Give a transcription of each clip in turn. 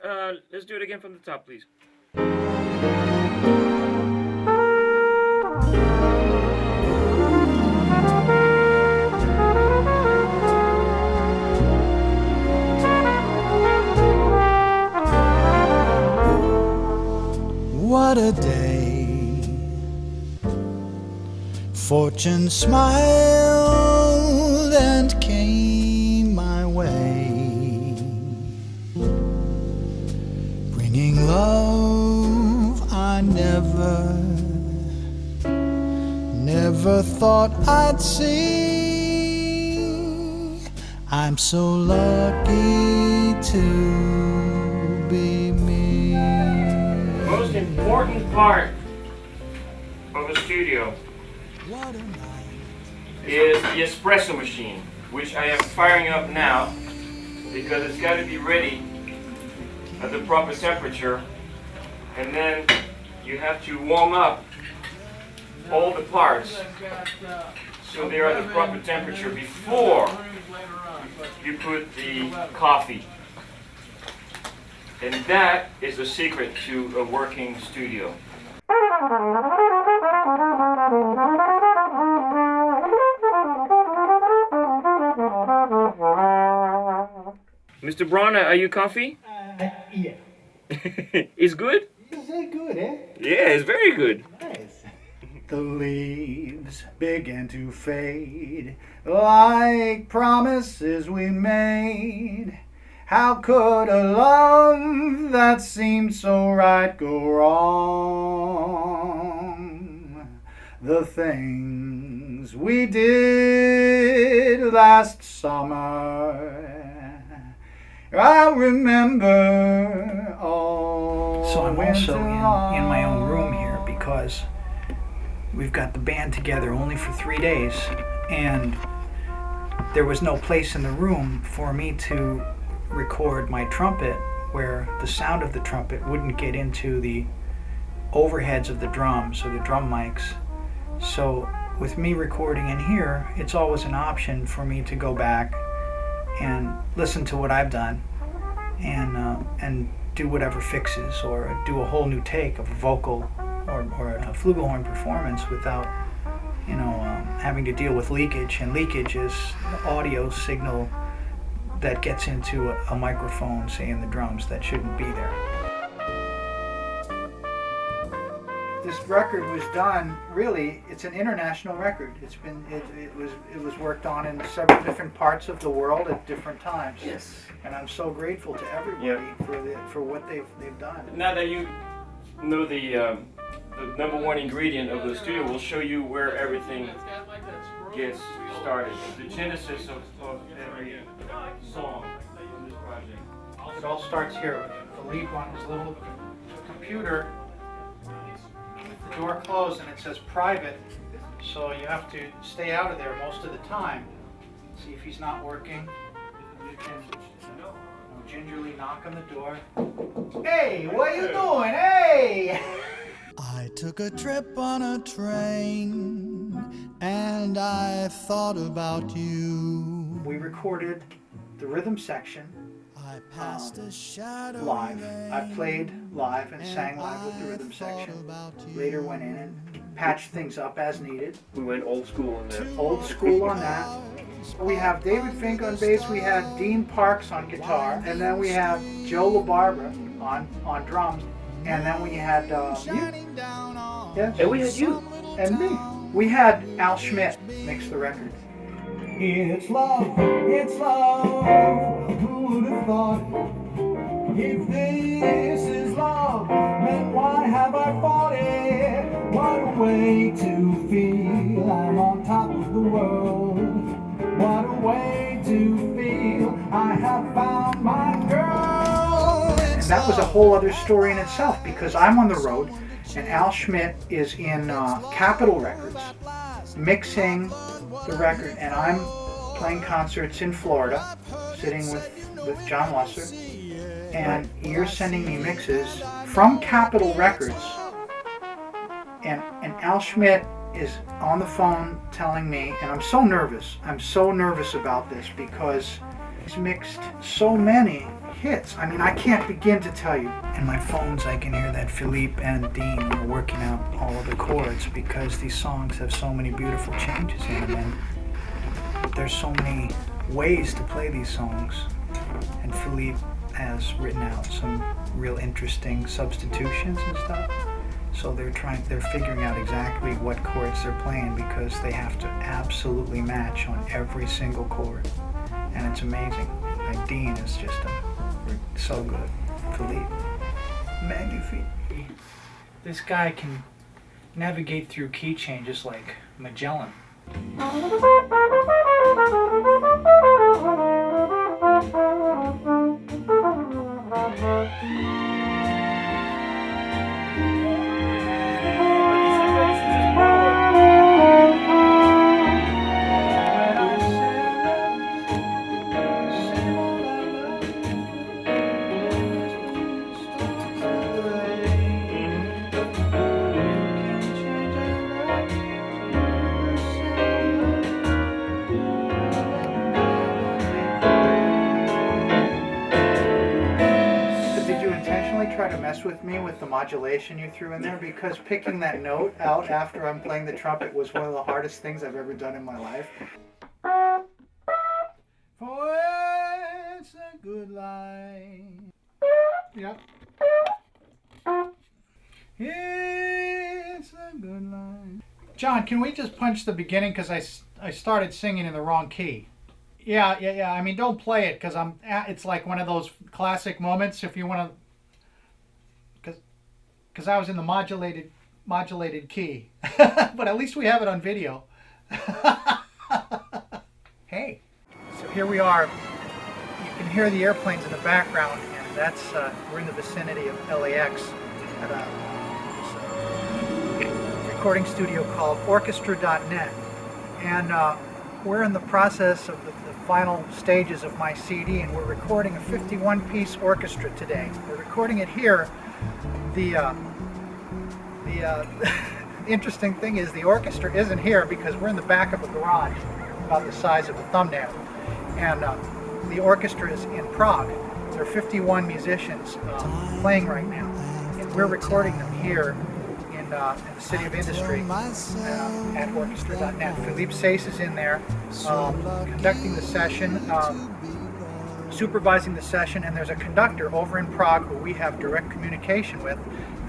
Let's do it again from the top, please. What a day. Fortune smiled and came my way, bringing love I never thought I'd see. I'm so lucky to be me. Most important part of a studio is the espresso machine, which I am firing up now because it's got to be ready at the proper temperature, and then you have to warm up all the parts so they're at the proper temperature before you put the coffee. And that is the secret to a working studio. Mr. Braun, are you coffee? Yeah. It's good? Is that good, eh? Yeah, it's very good. Nice. The leaves began to fade like promises we made. How could a love that seemed so right go wrong? The things we did last summer, I remember all. So I'm also in my own room here because we've got the band together only for 3 days, and there was no place in the room for me to record my trumpet where the sound of the trumpet wouldn't get into the overheads of the drums or the drum mics. So with me recording in here, it's always an option for me to go back and listen to what I've done and do whatever fixes or do a whole new take of a vocal or a flugelhorn performance without having to deal with leakage. And leakage is the audio signal that gets into a microphone, say in the drums, that shouldn't be there. This record was done, really, it's an international record. It was worked on in several different parts of the world at different times. Yes. And I'm so grateful to everybody for what they've done. Now that you know the number one ingredient of the studio, we'll show you where everything gets started. The genesis of every song in this project. It all starts here. Philippe on his little computer, the door closed and it says private, so you have to stay out of there most of the time. See if he's not working. You can gingerly knock on the door. Hey, what you doing? Hey! I took a trip on a train and I thought about you. We recorded the rhythm section I passed a shadow live. I played live and sang live with the rhythm section. Later went in and patched things up as needed. We went old school on that. Old school on that. We have David Fink on bass, we had Dean Parks on guitar, and then we have Joe LaBarbera on drums, and then we had yes, And we had you. and me. We had Al Schmidt mix the record. It's love, who would have thought? If this is love, then why have I fought it? What a way to feel I'm on top of the world. What a way to feel I have found my girl. And that was a whole other story in itself because I'm on the road and Al Schmidt is in Capitol Records mixing the record, and I'm playing concerts in Florida, sitting with John Lusser, and you're sending me mixes from Capitol Records, and Al Schmidt is on the phone telling me, and I'm so nervous about this because he's mixed so many hits. I mean, I can't begin to tell you. In my phones, I can hear that Philippe and Dean are working out all of the chords because these songs have so many beautiful changes in them, and there's so many ways to play these songs. And Philippe has written out some real interesting substitutions and stuff. So they're figuring out exactly what chords they're playing because they have to absolutely match on every single chord. And it's amazing. Like Dean is just so good. Philippe, magnifique. This guy can navigate through key changes like Magellan. Try to mess with me with the modulation you threw in there, because picking that note out after I'm playing the trumpet was one of the hardest things I've ever done in my life. For it's a good life. Yep. It's a good life. John, can we just punch the beginning because I started singing in the wrong key. Yeah. I mean, don't play it because it's like one of those classic moments if you want to. Because I was in the modulated key. But at least we have it on video. Hey, so here we are. You can hear the airplanes in the background, and that's we're in the vicinity of LAX at a recording studio called Orchestra.net. And we're in the process of the final stages of my CD, and we're recording a 51-piece orchestra today. We're recording it here. The interesting thing is the orchestra isn't here because we're in the back of a garage about the size of a thumbnail, and the orchestra is in Prague. There are 51 musicians playing right now, and we're recording them here in the City of Industry at Orchestra.net. Philippe Saisse is in there conducting the session, supervising the session, and there's a conductor over in Prague who we have direct communication with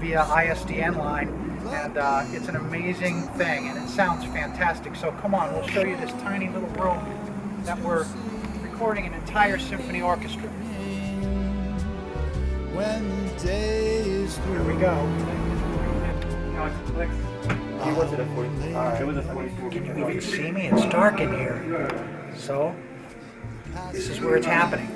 via ISDN line, and it's an amazing thing, and it sounds fantastic. So come on, we'll show you this tiny little room that we're recording an entire symphony orchestra. When the day is through. Here we go. Now it's clicks. He was at a 40. It was a 44. Can you even see me? It's dark in here. So this is where it's happening.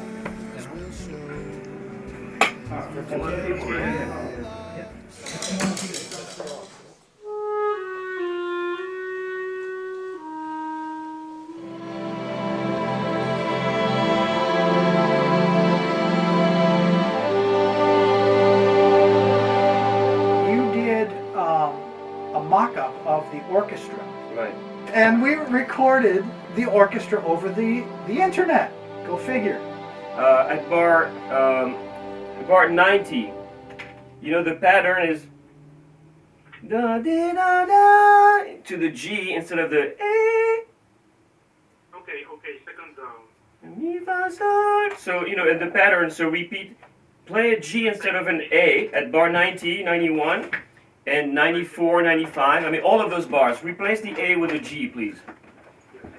You did a mock-up of the orchestra. Right. And we recorded the orchestra over the internet. Go figure. At bar 90, you know the pattern is da di da da to the G instead of the A. Okay, second down. Mi fa sol. So you know in the pattern. So repeat, play a G instead of an A at bar 90, 91, and 94, 95. I mean all of those bars. Replace the A with a G, please.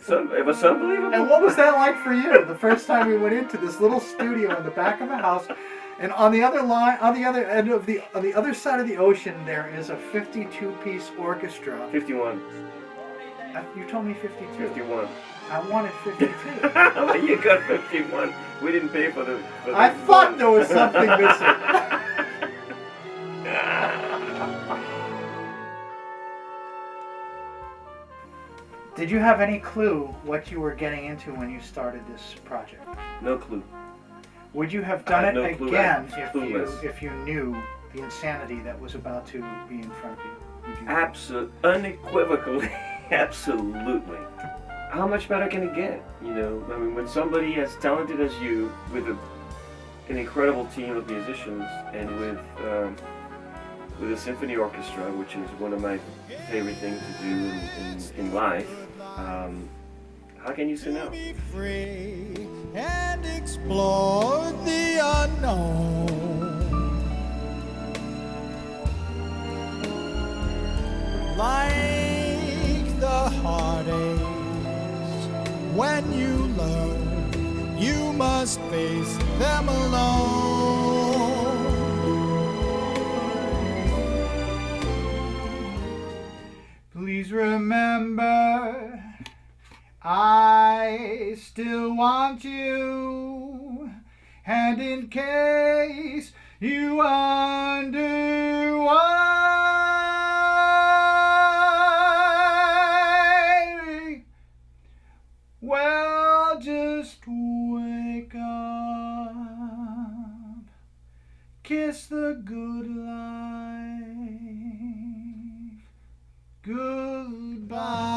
So it was unbelievable. And what was that like for you? The first time we went into this little studio in the back of a house, and on the other end of on the other side of the ocean, there is a 52-piece orchestra. 51. You told me 52. 51. I wanted 52. You got 51. We didn't pay for the. I thought there was something missing. Did you have any clue what you were getting into when you started this project? No clue. Would you have done it no clue. again Clueless. if you knew the insanity that was about to be in front of you? Would you? Unequivocally, absolutely. How much better can it get? You know, I mean, when somebody as talented as you, with an incredible team of musicians, and with a symphony orchestra, which is one of my favorite things to do in life. How can you say no? Be free and explore the unknown. Like the heartaches, when you learn, you must face them alone. Please remember, I still want you, and in case you wonder why, well, just wake up, kiss the good life goodbye.